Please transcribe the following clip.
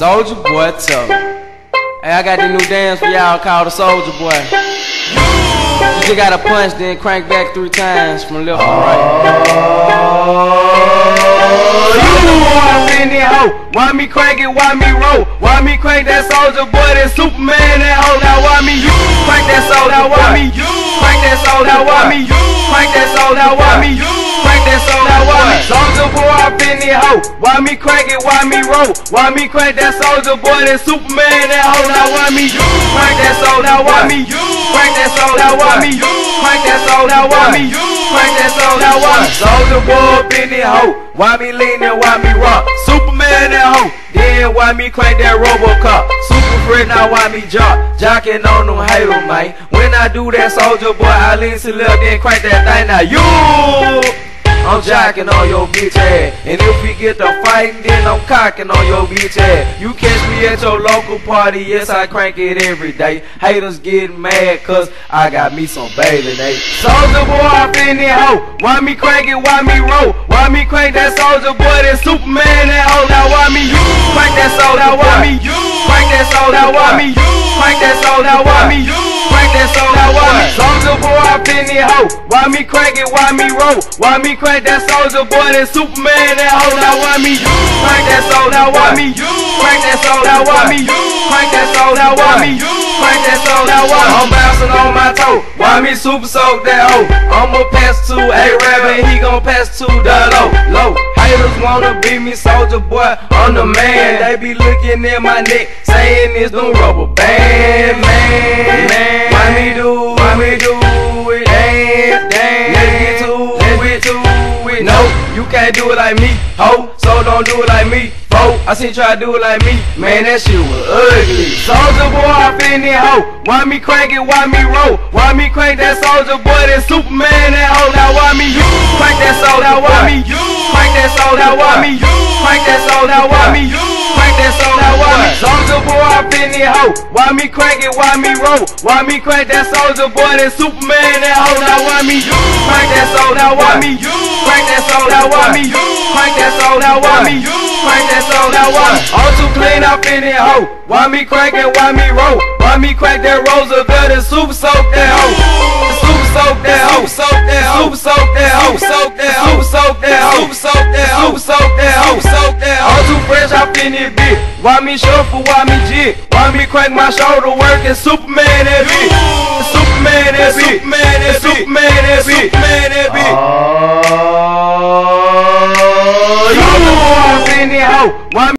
Soldier Boy tough. Hey, I got this new dance for y'all called the Soldier Boy. You just gotta punch, then crank back 3 times from left to right. Why me crank it, why me roll? Why me crank that Soldier Boy, that Superman, that hoe? Now why me crank that soul? Now why me crank that soul? Now why me crank that soul? Now why me crank that soul? Now why me Soldier Boy up in the hoe? Why me crank it, why me roll? Why me crank that Soldier Boy, that Superman, that hoe? Now why me crank that soul? Now why me crank that soul? Now why me crank that soul? Now why me crank that soul? Now why me Soldier Boy up in the hoe? Why me lean and why me rock? Superman that hoe. Then why me crank that Robocop? Super friend, now why me jocking on them haters, man. When I do that Soldier Boy, I lean to left, then crank that thing. Now I'm jocking on your bitch ass. And if we get to fighting, then I'm cocking on your bitch ass. You catch me at your local party, yes, I crank it every day. Haters getting mad cause I got me some bathing apes. Soldier Boy up in the hoe. Why me crank it, why me roll? Why me crank that Soldier Boy, that Superman, that hoe? Now why me crank that soul? Now why me crank that soul? Now why me crank that soul? Now why me crank that soul? Now why me Soldier Boy up in the hoe? Why me crank it, why me roll? Why me crank that Soldier Boy, that Superman, that hoe? Now why me crank that soul? Now why me crank that soul? Now why me crank that soul? Now why me crank that soul? Now why I'm bouncing on my toe? Why me super soak that hoe? I'ma pass to A-Rabbit, he gon' pass to the low. Haters wanna be me, Soldier Boy, I'm the man. They be looking at my neck, saying it's them rubber band, man. Why me do it? Damn, let's get to it. No, you can't do it like me, ho, so don't do it like me, fo. I seen you try to do it like me, man, that shit was ugly. Soldier Boy up in the hoe. Why me crank it, why me roll? Why me crank that Soldier Boy, that Superman, that hoe? Now why me crank that soul? Now why me crank that soul? Now why me crank that soul? Now why me crank that soul? Now why me Soldier Boy up in the hoe? Why me crank it, why me roll? Why me crank that Soldier Boy, that Superman, that hoe? Now why me crank that soul? Now why me crank that soul? Now why me crank that soul? Now why me crank that soul? Now why me all too clean up in the hoe? Why me crank it, why me roll? Why me crank that Roosevelt and super soak that hoe? Super soak that hoe, soak that hoe, super soak that hoe, soak that hoe, super soak that hoe, super soak that hoe, super soak that hoe, soak that hoe. All too fresh up in this bitch. Why me shuffle, why me jig? Why me crank my shoulder work and Superman that bitch? Superman that bitch, Superman that bitch, Superman that bitch, Superman that bitch. You up in the hoe? Why